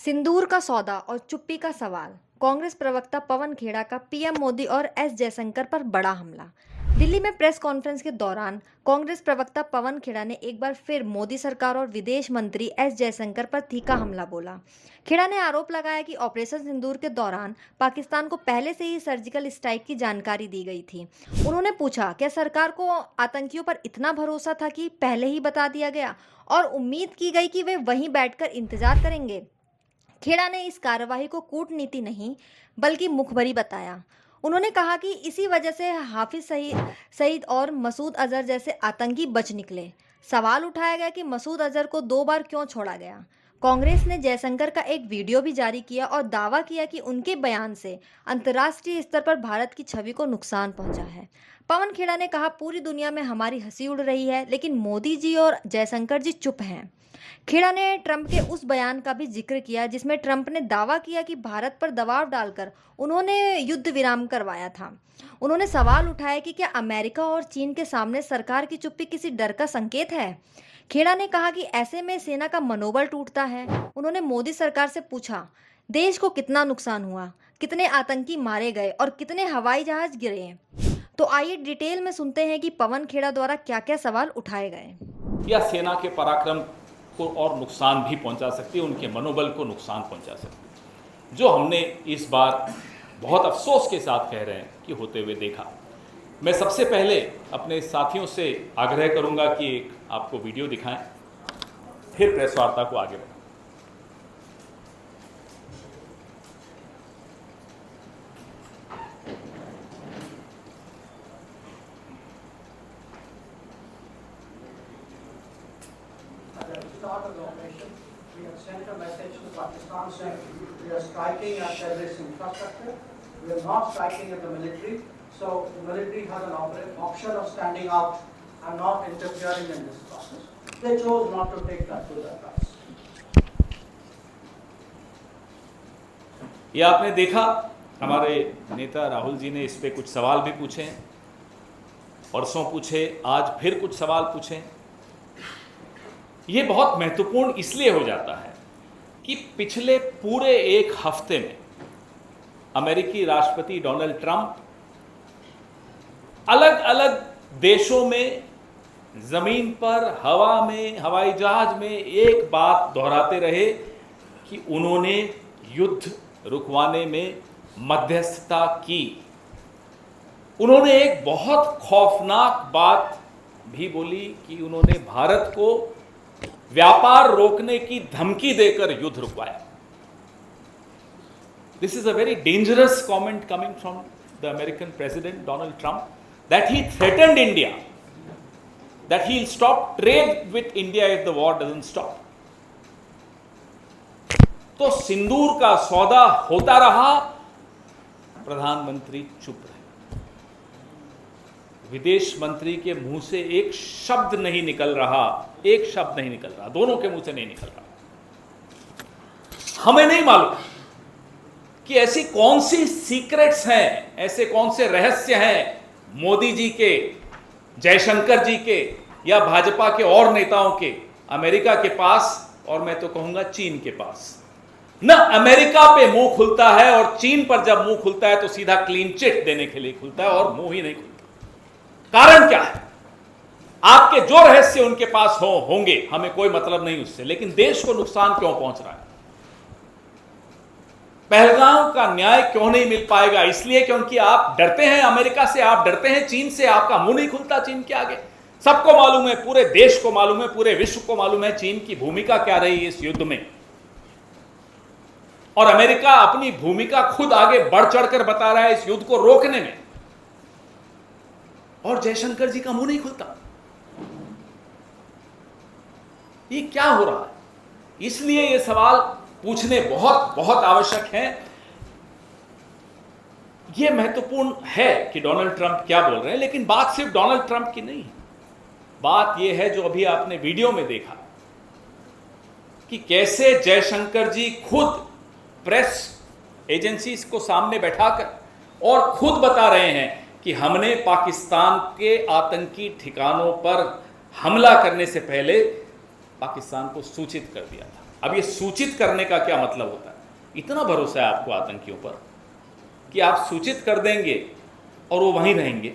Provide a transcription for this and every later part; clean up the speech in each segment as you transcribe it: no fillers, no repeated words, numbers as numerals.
सिंदूर का सौदा और चुप्पी का सवाल। कांग्रेस प्रवक्ता पवन खेड़ा का पीएम मोदी और एस जयशंकर पर बड़ा हमला। दिल्ली में प्रेस कॉन्फ्रेंस के दौरान कांग्रेस प्रवक्ता पवन खेड़ा ने एक बार फिर मोदी सरकार और विदेश मंत्री एस जयशंकर पर तीखा हमला बोला। खेड़ा ने आरोप लगाया कि ऑपरेशन सिंदूर के दौरान पाकिस्तान को पहले से ही सर्जिकल स्ट्राइक की जानकारी दी गई थी। उन्होंने पूछा, क्या सरकार को आतंकियों पर इतना भरोसा था कि पहले ही बता दिया गया और उम्मीद की गई कि वे वहीं बैठकर इंतजार करेंगे। खेड़ा ने इस कार्यवाही को कूटनीति नहीं बल्कि मुखबरी बताया। उन्होंने कहा कि इसी वजह से हाफिज सईद और मसूद अजहर जैसे आतंकी बच निकले। सवाल उठाया गया कि मसूद अजहर को 2 बार क्यों छोड़ा गया। कांग्रेस ने जयशंकर का एक वीडियो भी जारी किया और दावा किया कि उनके बयान से अंतर्राष्ट्रीय स्तर पर भारत की छवि को नुकसान पहुंचा है। पवन खेड़ा ने कहा, पूरी दुनिया में हमारी हंसी उड़ रही है, लेकिन मोदी जी और जयशंकर जी चुप हैं। खेड़ा ने ट्रंप के उस बयान का भी जिक्र किया जिसमें ट्रंप ने दावा किया कि भारत पर दबाव डालकर उन्होंने युद्ध विराम करवाया था। उन्होंने सवाल उठाया कि क्या अमेरिका और चीन के सामने सरकार की चुप्पी किसी डर का संकेत है। खेड़ा ने कहा कि ऐसे में सेना का मनोबल टूटता है। उन्होंने मोदी सरकार से पूछा, देश को कितना नुकसान हुआ, कितने आतंकी मारे गए और कितने हवाई जहाज गिरे। तो आइए डिटेल में सुनते हैं कि पवन खेड़ा द्वारा क्या क्या सवाल उठाए गए। या सेना के पराक्रम को और नुकसान भी पहुंचा सकती है, उनके मनोबल को नुकसान पहुंचा सकती है, जो हमने इस बार बहुत अफसोस के साथ कह रहे हैं कि होते हुए देखा। मैं सबसे पहले अपने साथियों से आग्रह करूंगा कि एक आपको वीडियो दिखाएं, फिर प्रेस वार्ता को आगे बढ़ाएं। At the start of the operation, we have sent a message to Pakistan saying we are striking at terrorist infrastructure, we are not striking at the military, so the military has an option of standing out and not interfering in this process. They chose not to take that to their price. ये आपने देखा, हमारे नेता राहुल जी ने इस पे कुछ सवाल भी पूछे हैं, परसों पूछे, आज फिर कुछ सवाल पूछे। ये बहुत महत्वपूर्ण इसलिए हो जाता है कि पिछले पूरे एक हफ्ते में अमेरिकी राष्ट्रपति डोनाल्ड ट्रंप अलग अलग देशों में, जमीन पर, हवा में, हवाई जहाज में एक बात दोहराते रहे कि उन्होंने युद्ध रुकवाने में मध्यस्थता की। उन्होंने एक बहुत खौफनाक बात भी बोली कि उन्होंने भारत को व्यापार रोकने की धमकी देकर युद्ध रुकवाया। This is a very dangerous comment coming from the American President Donald Trump, that he threatened India, that he'll stop trade with India if the war doesn't stop. तो सिंदूर का सौदा होता रहा, प्रधानमंत्री चुप रहे। विदेश मंत्री के मुंह से एक शब्द नहीं निकल रहा, एक शब्द नहीं निकल रहा, दोनों के मुंह से नहीं निकल रहा। हमें नहीं मालूम कि ऐसी कौन सी सीक्रेट्स हैं, ऐसे कौन से रहस्य हैं मोदी जी के, जयशंकर जी के या भाजपा के और नेताओं के अमेरिका के पास, और मैं तो कहूंगा चीन के पास। न अमेरिका पे मुंह खुलता है, और चीन पर जब मुंह खुलता है तो सीधा क्लीन चिट देने के लिए खुलता है, और मुंह ही नहीं खुलता। कारण क्या है? आपके जो रहस्य उनके पास होंगे, हमें कोई मतलब नहीं उससे, लेकिन देश को नुकसान क्यों पहुंच रहा है? पहलगाम का न्याय क्यों नहीं मिल पाएगा? इसलिए क्योंकि आप डरते हैं अमेरिका से, आप डरते हैं चीन से, आपका मुंह नहीं खुलता चीन के आगे। सबको मालूम है, पूरे देश को मालूम है, पूरे विश्व को मालूम है चीन की भूमिका क्या रही इस युद्ध में, और अमेरिका अपनी भूमिका खुद आगे बढ़ चढ़कर बता रहा है इस युद्ध को रोकने में, और जयशंकर जी का मुंह नहीं खुलता। ये क्या हो रहा है? इसलिए ये सवाल पूछने बहुत बहुत आवश्यक हैं। ये महत्वपूर्ण है कि डोनाल्ड ट्रंप क्या बोल रहे हैं, लेकिन बात सिर्फ डोनाल्ड ट्रंप की नहीं है। बात यह है जो अभी आपने वीडियो में देखा कि कैसे जयशंकर जी खुद प्रेस एजेंसीज को सामने बैठाकर और खुद बता रहे हैं कि हमने पाकिस्तान के आतंकी ठिकानों पर हमला करने से पहले पाकिस्तान को सूचित कर दिया था। अब ये सूचित करने का क्या मतलब होता है? इतना भरोसा है आपको आतंकियों पर कि आप सूचित कर देंगे और वो वहीं रहेंगे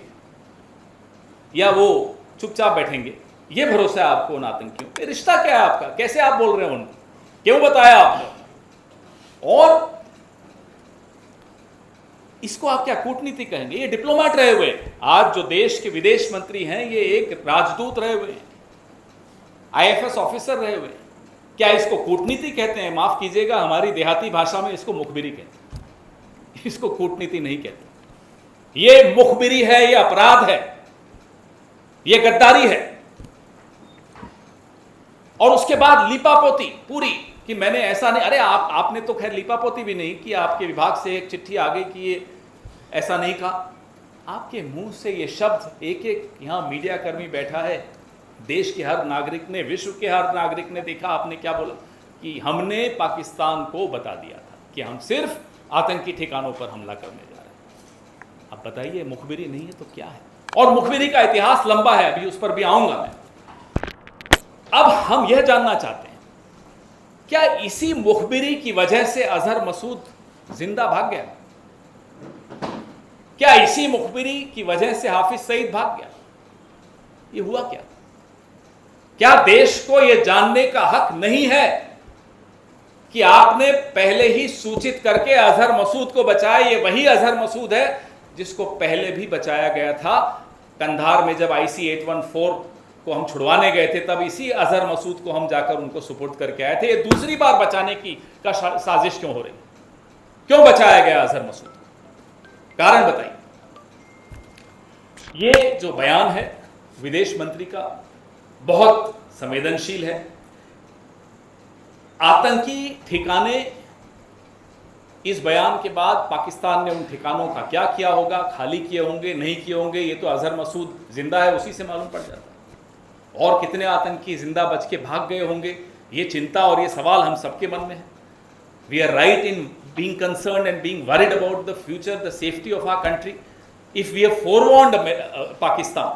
या वो चुपचाप बैठेंगे? ये भरोसा है आपको उन आतंकियों पे? रिश्ता क्या है आपका? कैसे आप बोल रहे हो उनको? क्यों बताया आपने? और इसको आप क्या कूटनीति कहेंगे? ये डिप्लोमेट रहे हुए, आज जो देश के विदेश मंत्री हैं ये एक राजदूत रहे हुए, आईएफएस ऑफिसर रहे हुए। क्या इसको कूटनीति कहते हैं? माफ कीजिएगा, हमारी देहाती भाषा में इसको मुखबिरी कहते हैं, इसको कूटनीति नहीं कहते। ये मुखबिरी है, ये अपराध है, ये गद्दारी है। और उसके बाद लीपापोती पूरी कि मैंने ऐसा नहीं, अरे आपने तो खैर लीपापोती भी नहीं कि आपके विभाग से एक चिट्ठी आ गई कि ये ऐसा नहीं कहा। आपके मुंह से ये शब्द एक एक यहां मीडिया कर्मी बैठा है, देश के हर नागरिक ने, विश्व के हर नागरिक ने देखा आपने क्या बोला कि हमने पाकिस्तान को बता दिया था कि हम सिर्फ आतंकी ठिकानों पर हमला करने जा रहे हैं। अब बताइए, मुखबिरी नहीं है तो क्या है? और मुखबिरी का इतिहास लंबा है, अभी उस पर भी आऊंगा मैं। अब हम यह जानना चाहते हैं, क्या इसी मुखबिरी की वजह से अजहर मसूद जिंदा भाग गया? क्या इसी मुखबिरी की वजह से हाफिज सईद भाग गया? ये हुआ क्या? क्या देश को यह जानने का हक नहीं है कि आपने पहले ही सूचित करके अजहर मसूद को बचाया? ये वही अजहर मसूद है जिसको पहले भी बचाया गया था। कंधार में जब IC 814 को हम छुड़वाने गए थे, तब इसी अजहर मसूद को हम जाकर उनको सुपुर्द करके आए थे। ये दूसरी बार बचाने की साजिश क्यों हो रही? क्यों बचाया गया अजहर मसूद? कारण बताइए। ये जो बयान है विदेश मंत्री का बहुत संवेदनशील है। आतंकी ठिकाने, इस बयान के बाद पाकिस्तान ने उन ठिकानों का क्या किया होगा, खाली किए होंगे, नहीं किए होंगे, ये तो अजहर मसूद जिंदा है उसी से मालूम पड़ जाता है। और कितने आतंकी जिंदा बच के भाग गए होंगे, ये चिंता और ये सवाल हम सबके मन में है। We are right in being concerned and being worried about the future, the safety of our country. If we have forewarned Pakistan,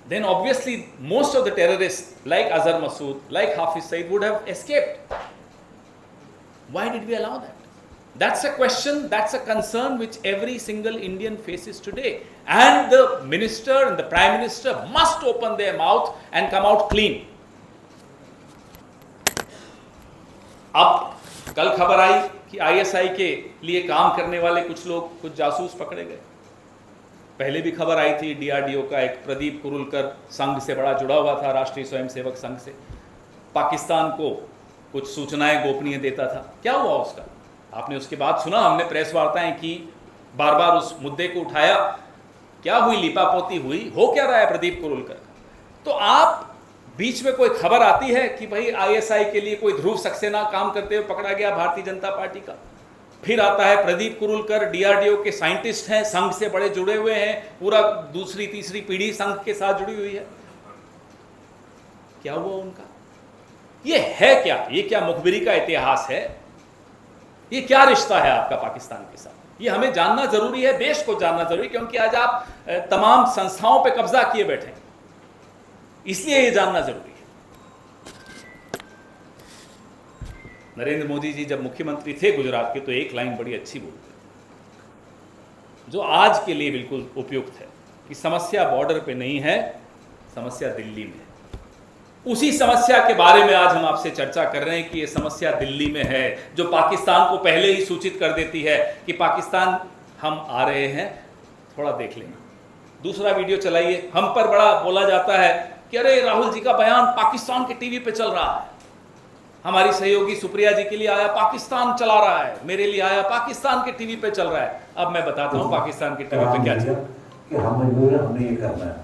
then obviously most of the terrorists like Azhar Masood, like Hafiz Saeed would have escaped. Why did we allow that? That's a question, that's a concern which every single Indian faces today. And the minister and the prime minister must open their mouth and come out clean. अब कल खबर आई कि ISI के लिए काम करने वाले कुछ लोग, कुछ जासूस पकड़े गए। पहले भी खबर आई थी, DRDO का एक प्रदीप कुरुलकर संघ से बड़ा जुड़ा हुआ था, राष्ट्रीय स्वयंसेवक संघ से, पाकिस्तान को कुछ सूचनाएं गोपनीय देता था। क्या हुआ उसका? आपने उसके बाद सुना, हमने प्रेस वार्ताएं की, बार बार उस मुद्दे को उठाया। क्या हुई? लिपापोती हुई? हो क्या रहा है प्रदीप कुरुलकर का? तो आप बीच में कोई खबर आती है कि भाई ISI के लिए कोई ध्रुव सक्सेना काम करते हुए पकड़ा गया भारतीय जनता पार्टी का। फिर आता है प्रदीप कुरुलकर, DRDO के साइंटिस्ट हैं, संघ से बड़े जुड़े हुए हैं, पूरा दूसरी तीसरी पीढ़ी संघ के साथ जुड़ी हुई है। क्या हुआ उनका? ये है क्या? ये क्या मुखबिरी का इतिहास है? ये क्या रिश्ता है आपका पाकिस्तान के साथ? ये हमें जानना जरूरी है, देश को जानना जरूरी है, क्योंकि आज आप तमाम संस्थाओं पे कब्जा किए बैठे हैं, इसलिए ये जानना जरूरी है। नरेंद्र मोदी जी जब मुख्यमंत्री थे गुजरात के, तो एक लाइन बड़ी अच्छी बोलते, जो आज के लिए बिल्कुल उपयुक्त है, कि समस्या बॉर्डर पे नहीं है, समस्या दिल्ली में है। उसी समस्या के बारे में आज हम आपसे चर्चा कर रहे हैं कि ये समस्या दिल्ली में है, जो पाकिस्तान को पहले ही सूचित कर देती है कि पाकिस्तान हम आ रहे हैं, थोड़ा देख लेना। दूसरा वीडियो चलाइए। हम पर बड़ा बोला जाता है कि अरे राहुल जी का बयान पाकिस्तान के टीवी पे चल रहा है, हमारी सहयोगी सुप्रिया जी के लिए आया पाकिस्तान चला रहा है, मेरे लिए आया पाकिस्तान के टीवी पे चल रहा है। अब मैं बताता हूँ पाकिस्तान के टीवी पे क्या चल रहा है। कि हम मजबूर हैं, हमने ये करना है,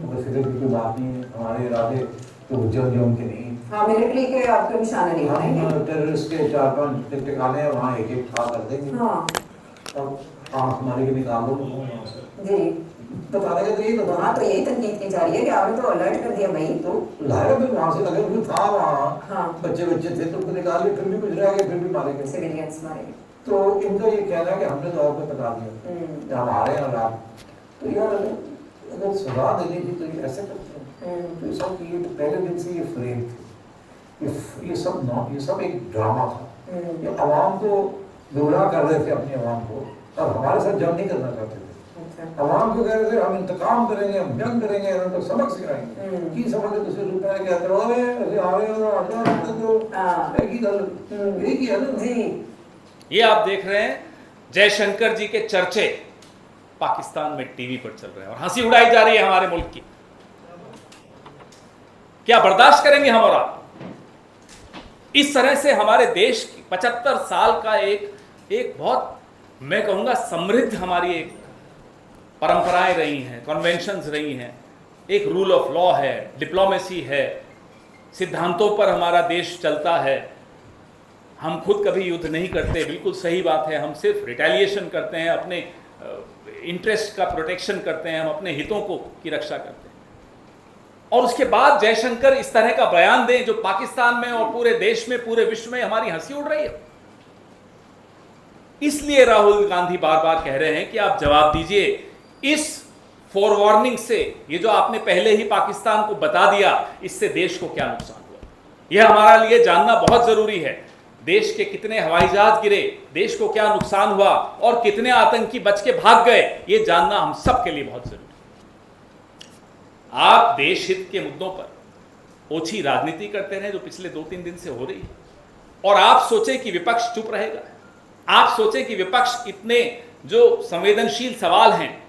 बस की बात नहीं है, हमारे इरादे तो उज्जैन के नहीं। हाँ, मिलिट्री के आपके निशाने नहीं बनाएंगे। हम टेररिस्ट के 4-5 ठिकाने हैं, वहाँ एक एक ठा कर देंगे। हाँ, अब आँख हमारे के निकाल दो जी बताने का तो यही तो हाँ, तो यही तनकीद की जा रही है कि आपने तो अलर्ट कर दिया भाई। तो लाया फिर वहाँ से लगे, फिर था वहाँ हाँ, बच्चे तो उनको निकाल के फिर भी कुछ रह गए, फिर भी मारेंगे सिविलियंस मारेंगे। तो इनका ये कहना है कि हमने तो आपको बता दिया हम आ रहे हैं, और आप तो यार अगर सजा देनी थी तो ये ऐसे करते हैं। तो सब ये तो पहले दिन से ये फ्रेम थे ये सब एक ड्रामा था। ये अवाम को गुमराह कर रहे थे, अपनी अवाम को, और हमारे साथ जंग नहीं करना चाहते थे। अवाम को कह रहे थे हम इंतकाम करेंगे, हम जंग करेंगे, हम तो सबक सिखाएंगे। की सबक है तुझे रुपया क्या करोगे, ऐसे आ रहे हो आजा तो एक ही गल यही की है ना जी। ये आप देख रहे हैं जयशंकर जी के चर्चे पाकिस्तान में टीवी पर चल रहे हैं और हंसी उड़ाई जा रही है हमारे मुल्क की। क्या बर्दाश्त करेंगे हम और आप? इस तरह से हमारे देश की 75 साल का एक बहुत, मैं कहूंगा, समृद्ध हमारी एक परंपराएं रही हैं, कन्वेंशंस रही हैं, एक रूल ऑफ लॉ है, डिप्लोमेसी है, सिद्धांतों पर हमारा देश चलता है। हम खुद कभी युद्ध नहीं करते, बिल्कुल सही बात है। हम सिर्फ रिटेलिएशन करते हैं, अपने इंटरेस्ट का प्रोटेक्शन करते हैं, हम अपने हितों की रक्षा करते हैं। और उसके बाद जयशंकर इस तरह का बयान दें जो पाकिस्तान में और पूरे देश में, पूरे विश्व में हमारी हंसी उड़ रही है। इसलिए राहुल गांधी बार बार कह रहे हैं कि आप जवाब दीजिए इस फोरवार्निंग से। ये जो आपने पहले ही पाकिस्तान को बता दिया, इससे देश को क्या नुकसान हुआ, यह हमारा लिए जानना बहुत जरूरी है। देश के कितने हवाई जहाज गिरे, देश को क्या नुकसान हुआ और कितने आतंकी बच के भाग गए, ये जानना हम सब के लिए बहुत जरूरी है। आप देश हित के मुद्दों पर ओछी राजनीति करते रहे जो पिछले 2-3 दिन से हो रही है, और आप सोचे कि विपक्ष चुप रहेगा। आप सोचे कि विपक्ष इतने जो संवेदनशील सवाल हैं,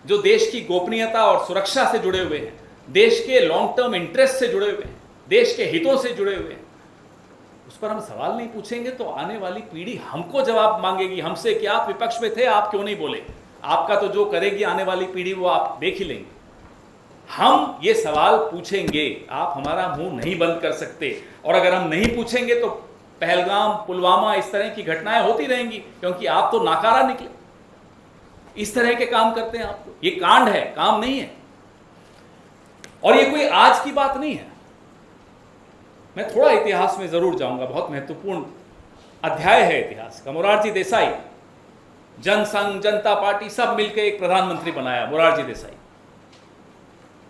जो देश की गोपनीयता और सुरक्षा से जुड़े हुए हैं, देश के लॉन्ग टर्म इंटरेस्ट से जुड़े हुए हैं, देश के हितों से जुड़े हुए हैं, उस पर हम सवाल नहीं पूछेंगे तो आने वाली पीढ़ी हमको जवाब मांगेगी हमसे कि आप विपक्ष में थे, आप क्यों नहीं बोले। आपका तो जो करेगी आने वाली पीढ़ी वो आप देख ही लेंगे। हम ये सवाल पूछेंगे, आप हमारा मुंह नहीं बंद कर सकते। और अगर हम नहीं पूछेंगे तो पहलगाम, पुलवामा, इस तरह की घटनाएं होती रहेंगी, क्योंकि आप तो नाकारा निकले। इस तरह के काम करते हैं आप लोग। ये कांड है, काम नहीं है। और ये कोई आज की बात नहीं है। मैं थोड़ा इतिहास में जरूर जाऊंगा, बहुत महत्वपूर्ण अध्याय है इतिहास का। मोरारजी देसाई, जनसंघ, जनता पार्टी सब मिलकर एक प्रधानमंत्री बनाया, मोरारजी देसाई।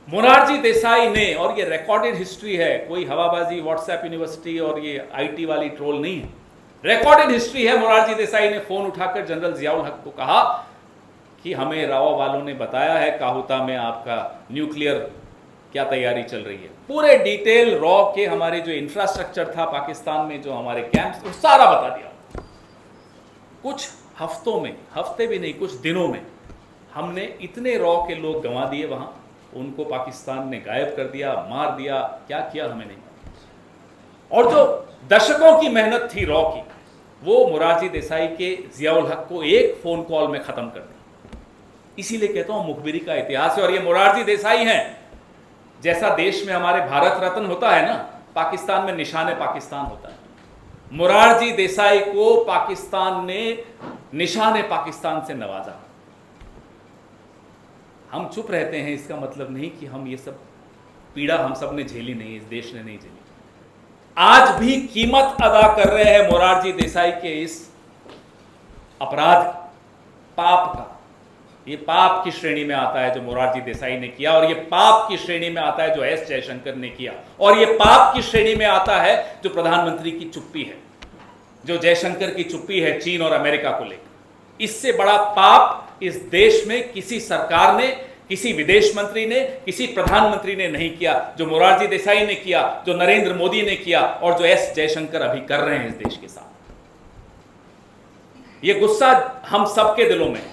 मोरारजी देसाई ने, और ये रिकॉर्डेड हिस्ट्री है, कोई हवाबाजी व्हाट्सएप यूनिवर्सिटी और ये आईटी वाली ट्रोल नहीं है, रिकॉर्डेड हिस्ट्री है। मोरारजी देसाई ने फोन उठाकर जनरल जियाउल हक को कहा कि हमें राव वालों ने बताया है काहुता में आपका न्यूक्लियर क्या तैयारी चल रही है। पूरे डिटेल रॉ के हमारे जो इंफ्रास्ट्रक्चर था पाकिस्तान में, जो हमारे कैंप्स, वो सारा बता दिया। कुछ हफ्तों में, हफ्ते भी नहीं, कुछ दिनों में हमने इतने रॉ के लोग गंवा दिए वहां, उनको पाकिस्तान ने गायब कर दिया, मार दिया, क्या किया हमें नहीं मालूम। और जो दशकों की मेहनत थी रॉ की, वो मोरारजी देसाई के जियाउल हक को एक फोन कॉल में खत्म कर दी। इसीलिए कहता हूं मुखबिरी का इतिहास है। और ये मोरारजी देसाई हैं। जैसा देश में हमारे भारत रत्न होता है ना, पाकिस्तान में निशाने पाकिस्तान होता है। मोरारजी देसाई को पाकिस्तान ने निशाने पाकिस्तान से नवाजा। हम चुप रहते हैं, इसका मतलब नहीं कि हम ये सब पीड़ा हम सब ने झेली नहीं, इस देश ने नहीं झेली। आज भी कीमत अदा कर रहे हैं मोरारजी देसाई के इस अपराध, पाप का। ये पाप की श्रेणी में आता है जो मोरारजी देसाई ने किया, और ये पाप की श्रेणी में आता है जो एस जयशंकर ने किया, और ये पाप की श्रेणी में आता है जो प्रधानमंत्री की चुप्पी है, जो जयशंकर की चुप्पी है चीन और अमेरिका को लेकर। इससे बड़ा पाप इस देश में किसी सरकार ने, किसी विदेश मंत्री ने, किसी प्रधानमंत्री ने नहीं किया, जो मोरारजी देसाई ने किया, जो नरेंद्र मोदी ने किया, और जो एस जयशंकर अभी कर रहे हैं इस देश के साथ। ये गुस्सा हम सबके दिलों में है,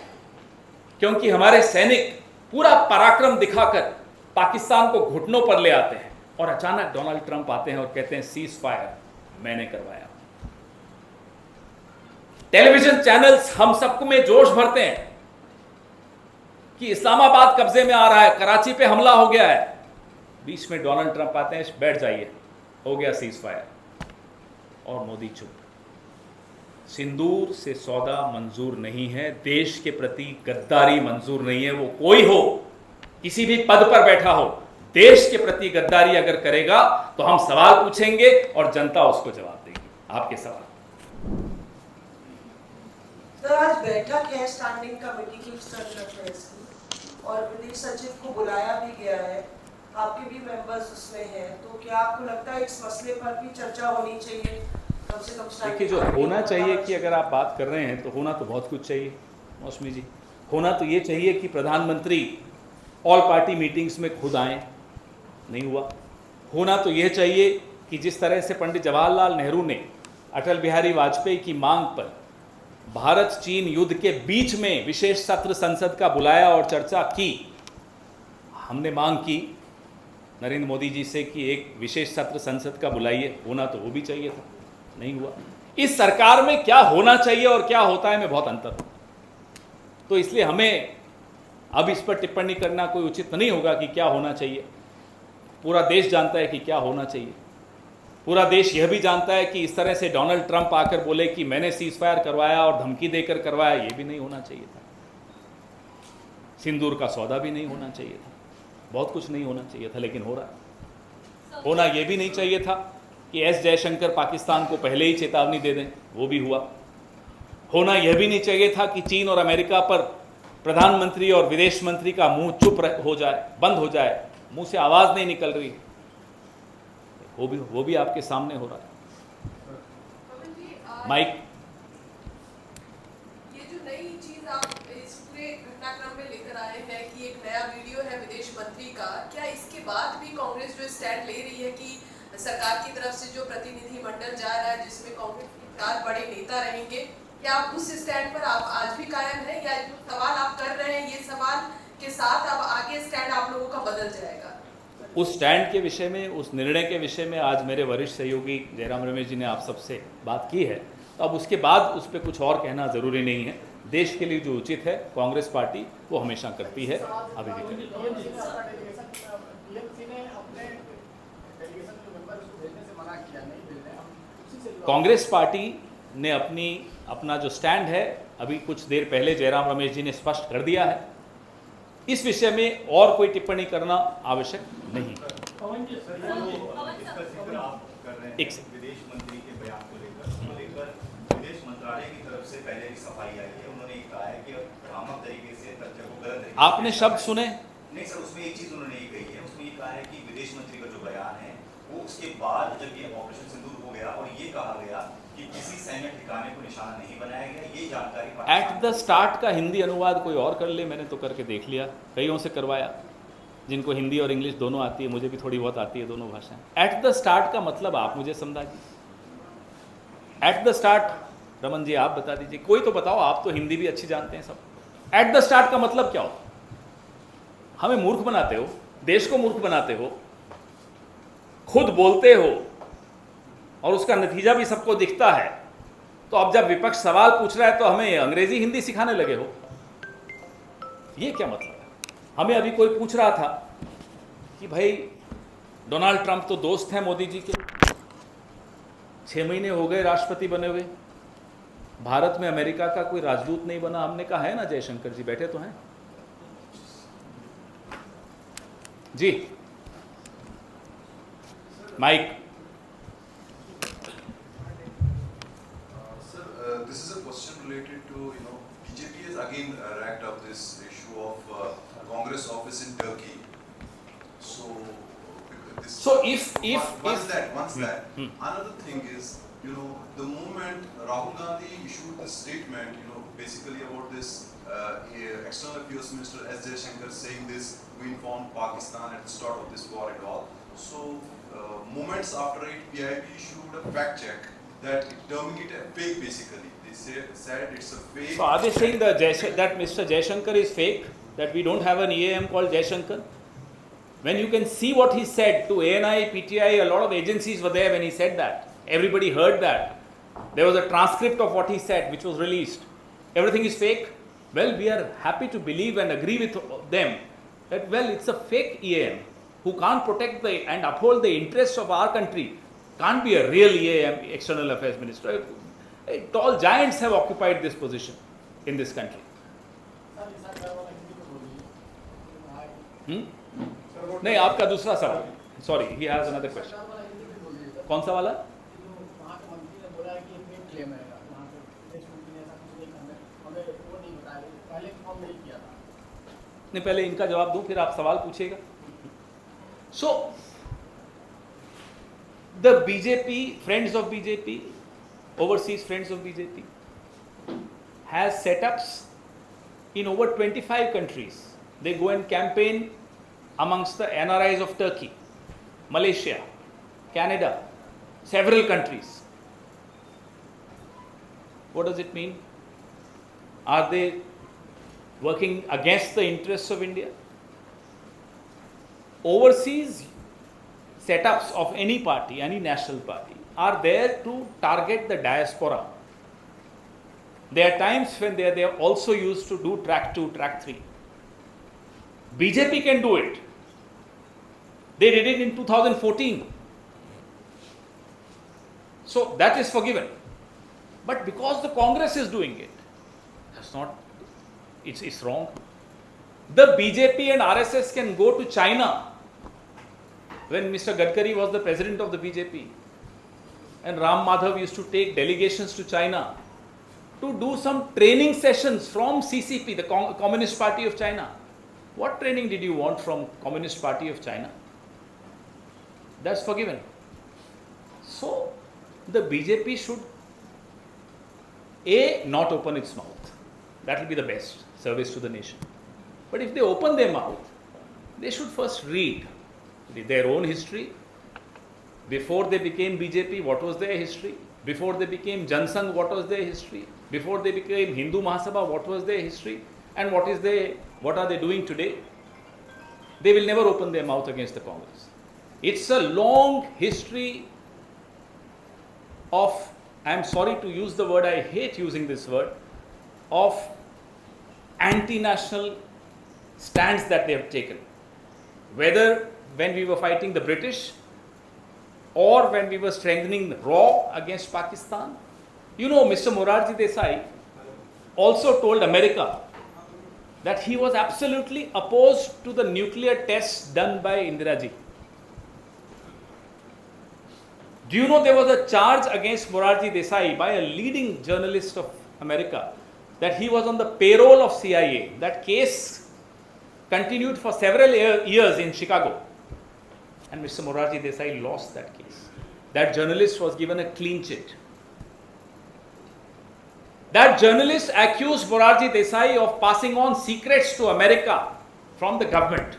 क्योंकि हमारे सैनिक पूरा पराक्रम दिखाकर पाकिस्तान को घुटनों पर ले आते हैं, और अचानक डोनाल्ड ट्रंप आते हैं और कहते हैं सीज फायर मैंने करवाया। टेलीविजन चैनल्स हम सबको में जोश भरते हैं कि इस्लामाबाद कब्जे में आ रहा है, कराची पे हमला हो गया है। बीच में डोनाल्ड ट्रंप आते हैं, बैठ जाइए, हो गया सीज फायर, और मोदी चुप। सिंदूर से सौदा मंजूर नहीं है, देश के प्रति गद्दारी मंजूर नहीं है। वो कोई हो, किसी भी पद पर बैठा हो, देश के प्रति गद्दारी अगर करेगा तो हम सवाल पूछेंगे और जनता उसको जवाब देगी। आपके सवाल। सर, आज बैठक है स्टैंडिंग कमेटी की स्तर पर इसकी, और विदेश सचिव को बुलाया भी गया है। आपके भी मेंबर्स उसमें हैं, तो क्या आपको लगता है इस मसले पर भी चर्चा होनी चाहिए? कम से कम देखिए, जो होना चाहिए कि अगर आप बात कर रहे हैं तो होना तो बहुत कुछ चाहिए मौसमी जी। होना तो ये चाहिए कि प्रधानमंत्री ऑल पार्टी मीटिंग्स में खुद आएँ, नहीं हुआ। होना तो यह चाहिए कि जिस तरह से पंडित जवाहरलाल नेहरू ने अटल बिहारी वाजपेयी की मांग पर भारत चीन युद्ध के बीच में विशेष सत्र संसद का बुलाया और चर्चा की, हमने मांग की नरेंद्र मोदी जी से कि एक विशेष सत्र संसद का बुलाइए, होना तो वो भी चाहिए था, नहीं हुआ। इस सरकार में क्या होना चाहिए और क्या होता है में बहुत अंतर है, तो इसलिए हमें अब इस पर टिप्पणी करना कोई उचित नहीं होगा कि क्या होना चाहिए। पूरा देश जानता है कि क्या होना चाहिए। पूरा देश यह भी जानता है कि इस तरह से डोनाल्ड ट्रंप आकर बोले कि मैंने सीज फायर करवाया और धमकी देकर करवाया, ये भी नहीं होना चाहिए था। सिंदूर का सौदा भी नहीं होना चाहिए था, बहुत कुछ नहीं होना चाहिए था, लेकिन हो रहा है। होना यह भी नहीं चाहिए था कि एस जयशंकर पाकिस्तान को पहले ही चेतावनी दे दें, वो भी हुआ। होना यह भी नहीं चाहिए था कि चीन और अमेरिका पर प्रधानमंत्री और विदेश मंत्री का मुंह चुप हो जाए, बंद हो जाए, मुंह से आवाज़ नहीं निकल रही, वो भी आपके सामने हो रहा है। माइक, ये जो नई चीज आप इस पूरे घटनाक्रम में लेकर आए हैं कि एक नया वीडियो है विदेश मंत्री का, क्या इसके बाद भी कांग्रेस जो स्टैंड ले रही है कि सरकार की तरफ से जो प्रतिनिधि मंडल जा रहा है जिसमें कांग्रेस के 4 बड़े नेता रहेंगे, क्या आप उस स्टैंड पर आप आज भी कायम हैं, या जो सवाल आप कर रहे हैं ये सवाल के साथ अब आगे स्टैंड आप लोगों का बदल जाएगा? उस स्टैंड के विषय में, उस निर्णय के विषय में आज मेरे वरिष्ठ सहयोगी जयराम रमेश जी ने आप सबसे बात की है, तो अब उसके बाद उस पर कुछ और कहना ज़रूरी नहीं है। देश के लिए जो उचित है कांग्रेस पार्टी वो हमेशा करती है, अभी भी करेगी। कांग्रेस पार्टी ने अपना जो स्टैंड है अभी कुछ देर पहले जयराम रमेश जी ने स्पष्ट कर दिया है। इस विषय में और कोई टिप्पणी करना आवश्यक नहीं। एक विदेश मंत्री के बयान को लेकर विदेश मंत्रालय की तरफ से पहले ही सफाई आई है। उन्होंने कहा है कि भ्रामक तरीके से तथ्य को गलत तरीके आपने शब्द सुने? नहीं सर, उसमें एक चीज उन्होंने ये कही है, उसमें ये कहा है कि विदेश मंत्री का जो बयान है वो उसके बाद जब ये ऑपरेशन सिंदूर हो गया और ये कहा गया कि किसी सैन्य ठिकाने को निशाना नहीं बनाया गया, ये जानकारी एट द स्टार्ट का हिंदी अनुवाद कोई और कर ले, मैंने तो करके देख लिया, कईयों से करवाया जिनको हिंदी और इंग्लिश दोनों आती है, मुझे भी थोड़ी बहुत आती है दोनों भाषाएं। एट द स्टार्ट का मतलब आप मुझे समझाइए। At the start Raman ji आप बता दीजिए, कोई तो बताओ, आप तो हिंदी भी अच्छी जानते हैं सब। एट द स्टार्ट का मतलब क्या होता? हमें मूर्ख बनाते हो, देश को मूर्ख बनाते हो, खुद बोलते हो और उसका नतीजा भी सबको दिखता है, तो अब जब विपक्ष सवाल पूछ रहा है तो हमें अंग्रेजी हिंदी सिखाने लगे हो, ये क्या मतलब है? हमें अभी कोई पूछ रहा था कि भाई डोनाल्ड ट्रंप तो दोस्त हैं मोदी जी के, 6 महीने हो गए राष्ट्रपति बने हुए, भारत में अमेरिका का कोई राजदूत नहीं बना। हमने कहा है ना, जयशंकर जी बैठे तो हैं जी। Mic. This is a question related to, BJP has again racked up this issue of Congress office in Turkey. So if once that, another thing is, the moment Rahul Gandhi issued this statement, basically about this external affairs minister S. Jaishankar saying this, we informed Pakistan at the start of this war and all. So moments after it, PIB issued a fact check that terming it a fake basically. They said it's a fake. So are they saying that Mr. Jaishankar is fake? That we don't have an EAM called Jaishankar? When you can see what he said to ANI, PTI, a lot of agencies were there when he said that. Everybody heard that. There was a transcript of what he said which was released. Everything is fake? Well, we are happy to believe and agree with them that, well, it's a fake EAM who can't protect and uphold the interests of our country. Can't be a real EAM, External Affairs Minister. Tall giants have occupied this position in this country. नहीं, आपका दूसरा सवाल, sorry, he has another question. कौन सा वाला? नहीं, पहले इनका जवाब दूं, फिर आप सवाल पूछिएगा। So, the BJP, friends of BJP, overseas friends of BJP, has setups in over 25 countries. They go and campaign amongst the NRIs of Turkey, Malaysia, Canada, several countries. What does it mean? Are they working against the interests of India? Overseas setups of any party, any national party, are there to target the diaspora. There are times when they are also used to do track 2, track 3. BJP can do it. They did it in 2014. So that is forgiven. But because the Congress is doing it, that's not, it's wrong. The BJP and RSS can go to China. When Mr. Gadkari was the president of the BJP, and Ram Madhav used to take delegations to China to do some training sessions from CCP, the Communist Party of China. What training did you want from Communist Party of China? That's forgiven. So, the BJP should not open its mouth. That will be the best service to the nation. But if they open their mouth, they should first read their own history. Before they became BJP, what was their history? Before they became Jansangh, what was their history? Before they became Hindu Mahasabha, what was their history? And what are they doing today? They will never open their mouth against the Congress. It's a long history of, I am sorry to use the word, I hate using this word, of anti-national stands that they have taken. Whether when we were fighting the British or when we were strengthening RAW against Pakistan. You know, Mr. Morarji Desai also told America that he was absolutely opposed to the nuclear tests done by Indira Ji. Do you know there was a charge against Morarji Desai by a leading journalist of America that he was on the payroll of CIA? That case continued for several years in Chicago. And Mr. Morarji Desai lost that case. That journalist was given a clean chit. That journalist accused Morarji Desai of passing on secrets to America from the government.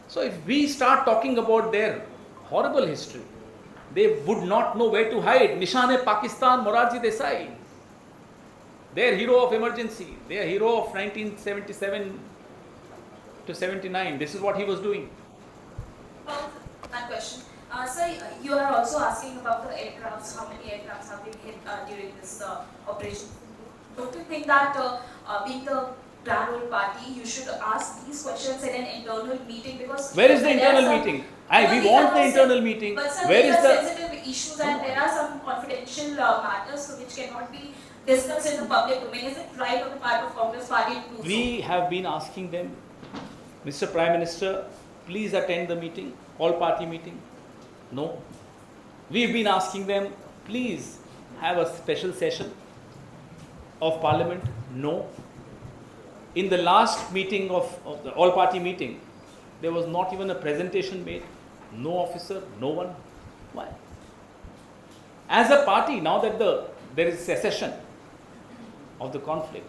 So if we start talking about their horrible history, they would not know where to hide. Nishan-e-Pakistan, Morarji Desai. Their hero of emergency, their hero of 1977 to 79. This is what he was doing. One question. Sir, you are also asking about the aircrafts, how many aircrafts have been hit during this operation. Don't you think that being the grand old party, you should ask these questions in an internal meeting? Because where is the internal meeting? We want the internal meeting. But sir, where there is are the sensitive issues and there are some confidential matters which cannot be discussed in the public domain. Is it right on the part of Congress party to do so? We have been asking them, Mr. Prime Minister, please attend the meeting, all party meeting. No. We've been asking them, please have a special session of Parliament. No. In the last meeting of the all party meeting, there was not even a presentation made. No officer, no one. Why? As a party, now that there is cessation of the conflict,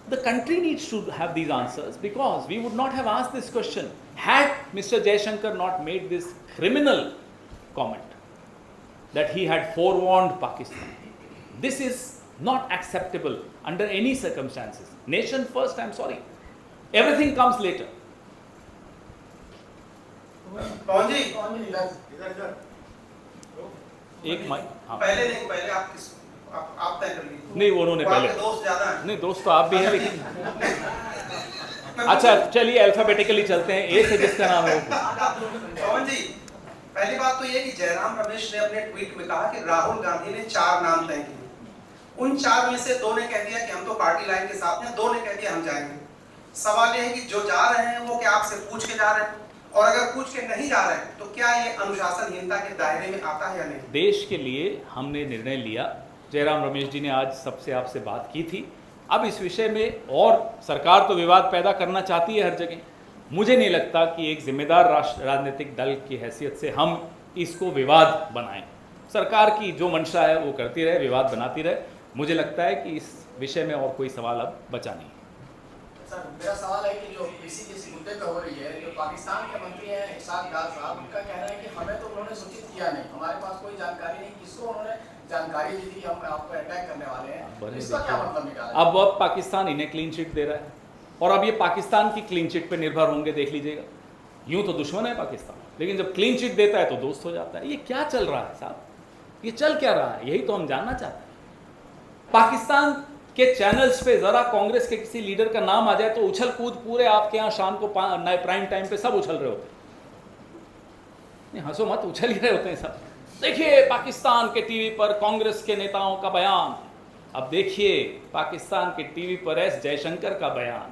the country needs to have these answers, because we would not have asked this question had Mr. Jaishankar not made this criminal comment that he had forewarned Pakistan. This is not acceptable under any circumstances. Nation first, I'm sorry. Everything comes later. पवन जी एक mic, हाँ। पहले आप तय कर लीजिए। नहीं, उन्होंने पहले। आपके दोस्त ज्यादा हैं। नहीं, दोस्त तो आप भी हैं, लेकिन अच्छा चलिए अल्फाबेटिकली चलते हैं। ए से जिसका नाम है वो। पवन जी, पहली बात तो ये कि जयराम रमेश ने अपने ट्वीट में कहा कि राहुल गांधी ने 4 नाम तय किए। उन 4 में से 2 ने कह दिया कि हम तो पार्टी लाइन के साथ हैं, 2 ने कह दिया हम जाएंगे। सवाल ये है कि जो जा रहे हैं वो क्या आपसे पूछ के जा रहे हैं, और अगर पूछ के नहीं जा रहे हैं तो क्या ये अनुशासनहीनता के दायरे में आता है या नहीं? देश के लिए हमने निर्णय लिया। जयराम रमेश जी ने आज सबसे आपसे बात की थी। अब इस विषय में, और सरकार तो विवाद पैदा करना चाहती है हर जगह, मुझे नहीं लगता कि एक जिम्मेदार राजनीतिक दल की हैसियत से हम इसको विवाद बनाएं। सरकार की जो मंशा है वो करती रहे, विवाद बनाती रहे। मुझे लगता है कि इस विषय में और कोई सवाल अब बचा नहीं। सर, मेरा सवाल है कि जो पीसी जिस मुद्दे पे हो रही है, जो पाकिस्तान के मंत्री हैं इरशाद डार साहब, उनका कहना है कि हमें तो उन्होंने सूचित किया नहीं, हमारे पास कोई जानकारी नहीं, किसको उन्होंने जानकारी दी थी हम आप पर अटैक करने वाले हैं, इसका क्या मतलब निकाला? अब पाकिस्तान इन्हें क्लीन चिट दे रहा है और अब ये पाकिस्तान की क्लीन चिट पे निर्भर होंगे, देख लीजिएगा। यूं तो दुश्मन है पाकिस्तान, लेकिन जब क्लीन चिट देता है तो दोस्त हो जाता है। ये क्या चल रहा है साहब, ये चल क्या रहा है, यही तो हम जानना चाहते हैं। पाकिस्तान के चैनल्स पे जरा कांग्रेस के किसी लीडर का नाम आ जाए तो उछल कूद पूरे आपके यहाँ शाम को प्राइम टाइम पे सब उछल रहे होते हैं। हंसो मत, उछल ही रहे होते हैं सब। देखिए पाकिस्तान के टीवी पर कांग्रेस के नेताओं का बयान, अब देखिए पाकिस्तान के टीवी पर एस जयशंकर का बयान।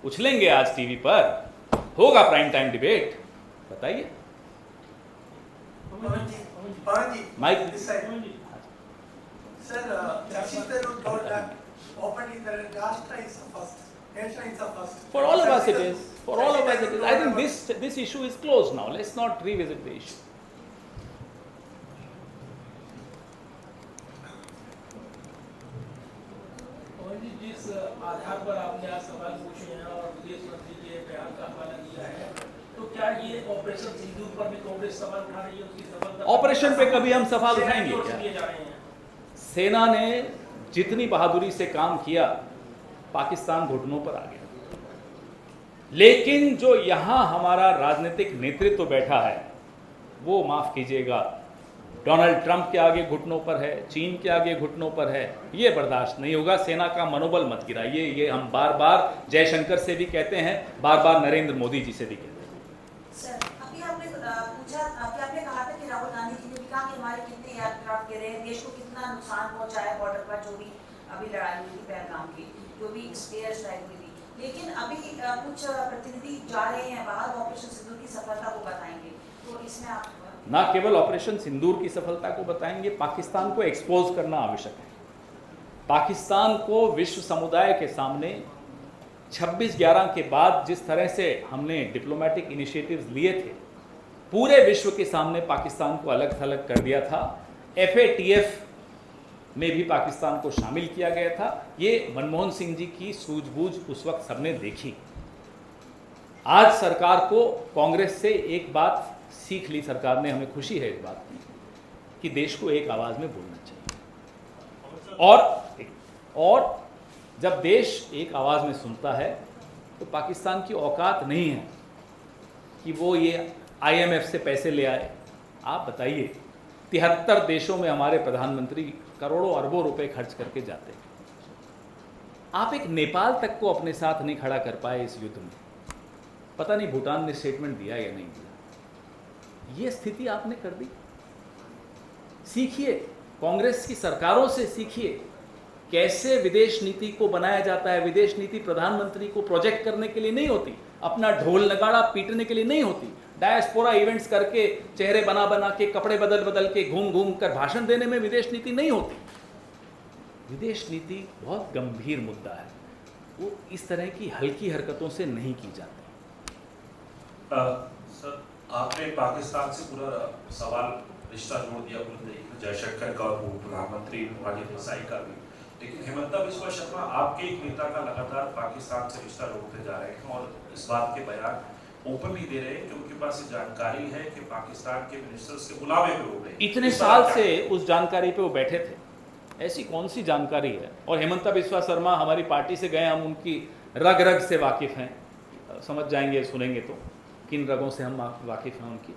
उछलेंगे आज टीवी पर, होगा प्राइम टाइम डिबेट, बताइए। Mic Sir, Justice Tharoor told that openly that Rashtra is the first, nation is the first. For all of us it is. For all of us it is. I think this issue is closed now. Let's not revisit the issue. जिस आधार पर आपने आज सवाल पूछे हैं और विदेश मंत्री के बयान का हवाला दिया है, तो क्या ये ऑपरेशन सिंदूर पर भी कांग्रेस सवाल उठा रही है? उसकी सफलता ऑपरेशन पे कभी हम सवाल उठाएंगे क्या? सेना ने जितनी बहादुरी से काम किया, पाकिस्तान घुटनों पर आ गया। लेकिन जो यहां हमारा राजनीतिक नेतृत्व बैठा है, वो माफ कीजिएगा, डोनाल्ड ट्रंप के आगे घुटनों पर है, चीन के आगे घुटनों पर है। ये बर्दाश्त नहीं होगा। सेना का मनोबल मत गिराइए। ये हम बार बार जयशंकर से भी कहते हैं, बार बार नरेंद्र मोदी जी से भी कहते हैं। सर, अभी आपने पूछा, आपने कहा था कि राहुल गांधी जी ने भी कहा कि हमारे कितने एयरक्राफ्ट गिरे हैं, देश को कितना नुकसान पहुंचा है बॉर्डर पर, जो भी अभी लड़ाई हुई थी पहलगाम की, जो भी एयर स्ट्राइक हुई थी। लेकिन अभी कुछ प्रतिनिधि जा रहे हैं बाहर, ऑपरेशन सिंदूर की सफलता को बताएंगे, तो इसमें आप ना केवल ऑपरेशन सिंदूर की सफलता को बताएंगे, पाकिस्तान को एक्सपोज करना आवश्यक है। पाकिस्तान को विश्व समुदाय के सामने 26/11 के बाद जिस तरह से हमने डिप्लोमेटिक इनिशिएटिव्स लिए थे, पूरे विश्व के सामने पाकिस्तान को अलग थलग कर दिया था। FATF में भी पाकिस्तान को शामिल किया गया था। ये मनमोहन सिंह जी की सूझबूझ उस वक्त सबने देखी। आज सरकार को कांग्रेस से एक बात सीख ली सरकार ने, हमें खुशी है इस बात की कि देश को एक आवाज में बोलना चाहिए। और जब देश एक आवाज में सुनता है तो पाकिस्तान की औकात नहीं है कि वो ये IMF से पैसे ले आए। आप बताइए, 73 देशों में हमारे प्रधानमंत्री करोड़ों अरबों रुपए खर्च करके जाते हैं। आप एक नेपाल तक को अपने साथ नहीं खड़ा कर पाए इस युद्ध में। पता नहीं भूटान ने स्टेटमेंट दिया या नहीं दिया। ये स्थिति आपने कर दी। सीखिए, कांग्रेस की सरकारों से सीखिए कैसे विदेश नीति को बनाया जाता है। विदेश नीति प्रधानमंत्री को प्रोजेक्ट करने के लिए नहीं होती, अपना ढोल नगाड़ा पीटने के लिए नहीं होती, डायस्पोरा इवेंट्स करके, चेहरे बना बना के, कपड़े बदल बदल के, घूम घूम कर भाषण देने में विदेश नीति नहीं होती। विदेश नीति बहुत गंभीर मुद्दा है, वो इस तरह की हल्की हरकतों से नहीं की जाती। सर, आपने पाकिस्तान से पूरा सवाल रिश्ता जोड़ दिया जयशंकर का और प्रधानमंत्री वाजिद ईसाई का भी, लेकिन हेमंता बिस्वा शर्मा आपके एक नेता का लगातार पाकिस्तान से रिश्ता जोड़ते जा रहे हैं और इस बात के बयान ओपनली दे रहे हैं कि उनके पास जानकारी है कि पाकिस्तान के मिनिस्टर्स के बुलावे पे हो गए। इतने साल से उस जानकारी पे वो बैठे थे, ऐसी कौन सी जानकारी है? और हेमंता बिस्वा शर्मा हमारी पार्टी से गए, हम उनकी रग रग से वाकिफ़ हैं, समझ जाएंगे सुनेंगे तो किन रगों से हम वाकिफ़ हैं उनकी।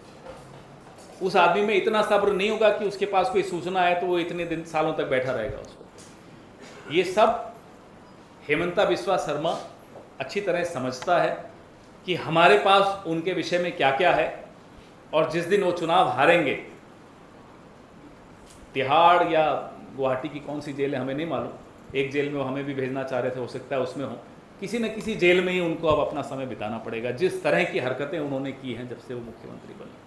उस आदमी में इतना सब्र नहीं होगा कि उसके पास कोई सूचना है तो वो इतने दिन सालों तक बैठा रहेगा उसको। ये सब हेमंता बिस्वा शर्मा अच्छी तरह समझता है कि हमारे पास उनके विषय में क्या क्या है, और जिस दिन वो चुनाव हारेंगे, तिहाड़ या गुवाहाटी की कौन सी जेल है हमें नहीं मालूम, एक जेल में वो हमें भी भेजना चाह रहे थे, हो सकता है उसमें हो, किसी न किसी जेल में ही उनको अब अपना समय बिताना पड़ेगा, जिस तरह की हरकतें उन्होंने की हैं जब से वो मुख्यमंत्री बने।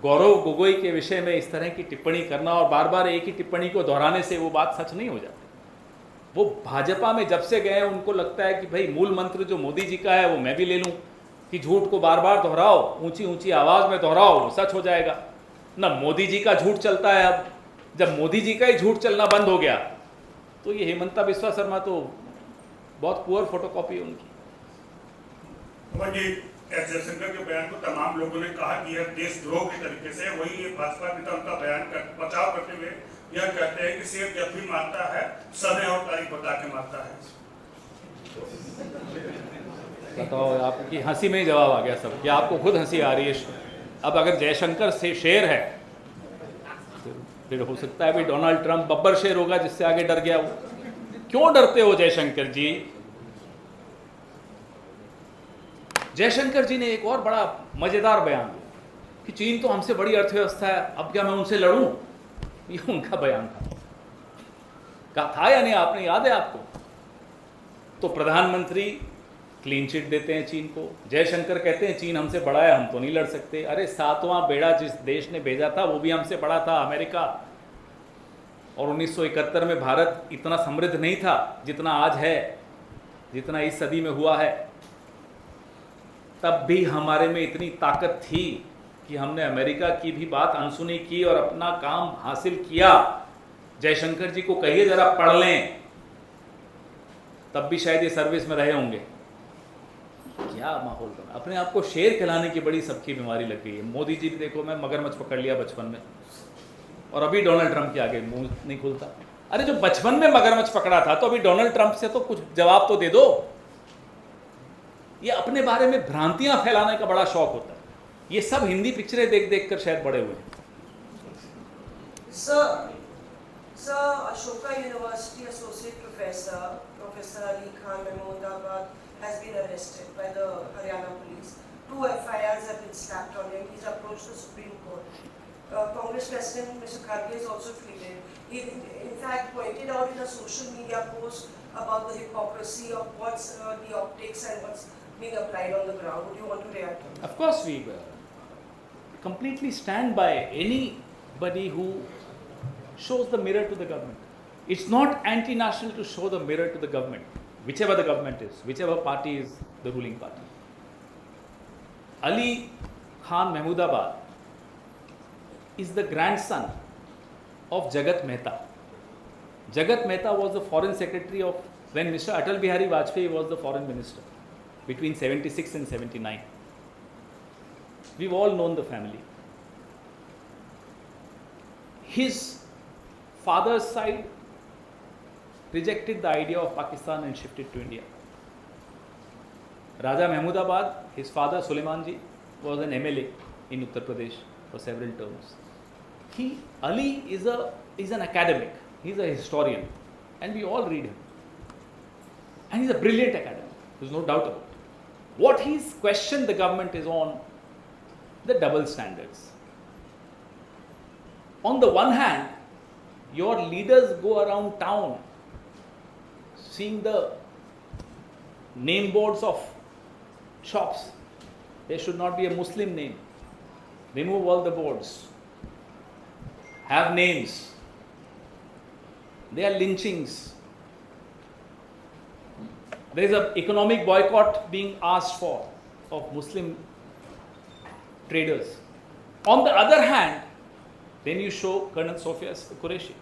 गौरव गोगोई के विषय में इस तरह की टिप्पणी करना और बार बार एक ही टिप्पणी को दोहराने से वो बात सच नहीं हो जाती। वो भाजपा में जब से गए हैं उनको लगता है कि भाई मूल मंत्र जो मोदी जी का है वो मैं भी ले लूं, कि झूठ को बार बार दोहराओ, ऊंची ऊंची आवाज में दोहराओ, वो सच हो जाएगा ना। मोदी जी का झूठ चलता है। अब जब मोदी जी का ही झूठ चलना बंद हो गया तो ये हेमंता बिस्वा शर्मा तो बहुत पुअर फोटोकॉपी है उनकी। जी एस जयशंकर के बयान को तमाम लोगों ने कहा कि यह देशद्रोह के तरीके से, वही भाजपा नेता उनका बयान का बचाव करते हुए यह कहते हैं कि शेर जब भी मारता है समय और तारीख बता के मारता है। बताओ, आपकी हंसी में ही जवाब आ गया सब, या आपको खुद हंसी आ रही है? अब अगर जयशंकर से शेर है फिर हो सकता है भी डोनाल्ड ट्रंप बब्बर शेर होगा जिससे आगे डर गया वो। क्यों डरते हो जयशंकर जी? जयशंकर जी ने एक और बड़ा मजेदार बयान दिया कि चीन तो हमसे बड़ी अर्थव्यवस्था है, अब क्या मैं उनसे लड़ूं? ये उनका बयान था या नहीं? आपने याद है आपको? तो प्रधानमंत्री क्लीन चिट देते हैं चीन को। जयशंकर कहते हैं चीन हमसे बड़ा है, हम तो नहीं लड़ सकते। अरे 7वां बेड़ा जिस देश ने भेजा था वो भी हमसे बड़ा था, अमेरिका। और 1971 में भारत इतना समृद्ध नहीं था जितना आज है, जितना इस सदी में हुआ है। तब भी हमारे में इतनी ताकत थी कि हमने अमेरिका की भी बात अनसुनी की और अपना काम हासिल किया। जयशंकर जी को कहिए जरा पढ़ लें, तब भी शायद ये सर्विस में रहे होंगे। क्या माहौल बना, अपने आप को शेर खिलाने की बड़ी सबकी बीमारी लग गई है। मोदी जी देखो, मैं मगरमच्छ पकड़ लिया बचपन में, और अभी डोनाल्ड ट्रंप के आगे मुंह नहीं खुलता। अरे जो बचपन में मगरमच्छ पकड़ा था तो अभी डोनाल्ड ट्रंप से तो कुछ जवाब तो दे दो। ये अपने बारे में भ्रांतियां फैलाने का बड़ा शौक होता है। ये सब हिंदी पिक्चरें देख देख कर शायद बड़े हुए हैं। Sir, Ashoka University Associate Professor Ali Khan Mahmoodabad has been arrested by the Haryana police. 2 FIRs have been slapped on him. He's approached the Supreme Court. Congress President Mr. Kharge is also pleaded. He in fact pointed out in a social media post about the hypocrisy of what's the optics and what's being applied on the ground. Would you want to react on that? Of course we completely stand by anybody who shows the mirror to the government. It's not anti-national to show the mirror to the government, whichever the government is, whichever party is the ruling party. Ali Khan Mahmoodabad is the grandson of Jagat Mehta. Jagat Mehta was the foreign secretary of when Mr. Atal Bihari Vajpayee was the foreign minister between 76 and 79. We've all known the family. His father's side rejected the idea of Pakistan and shifted to India. Raja Mahmoodabad, his father Suleiman ji, was an MLA in Uttar Pradesh for several terms. Ali is an academic, he's a historian, and we all read him. And he's a brilliant academic, there's no doubt about it. What he's questioned the government is on the double standards. On the one hand, your leaders go around town seeing the name boards of shops. There should not be a Muslim name. Remove all the boards. Have names. There are lynchings. There is an economic boycott being asked for of Muslim traders. On the other hand, then you show Colonel Sophia Qureshi.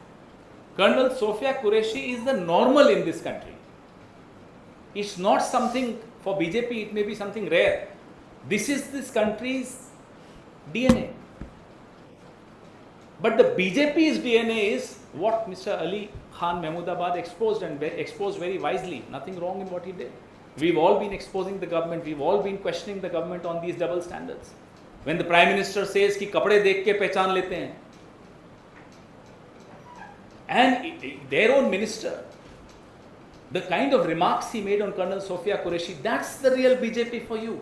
Colonel Sophia Qureshi is the normal in this country. It's not something for BJP, it may be something rare. This is this country's DNA. But the BJP's DNA is what Mr. Ali Khan Mahmoodabad exposed, and exposed very wisely. Nothing wrong in what he did. We've all been exposing the government, we've all been questioning the government on these double standards. When the Prime Minister says कि कपड़े देख के पहचान लेते हैं, and their own minister, the kind of remarks he made on Colonel Sophia Qureshi, that's the real BJP for you.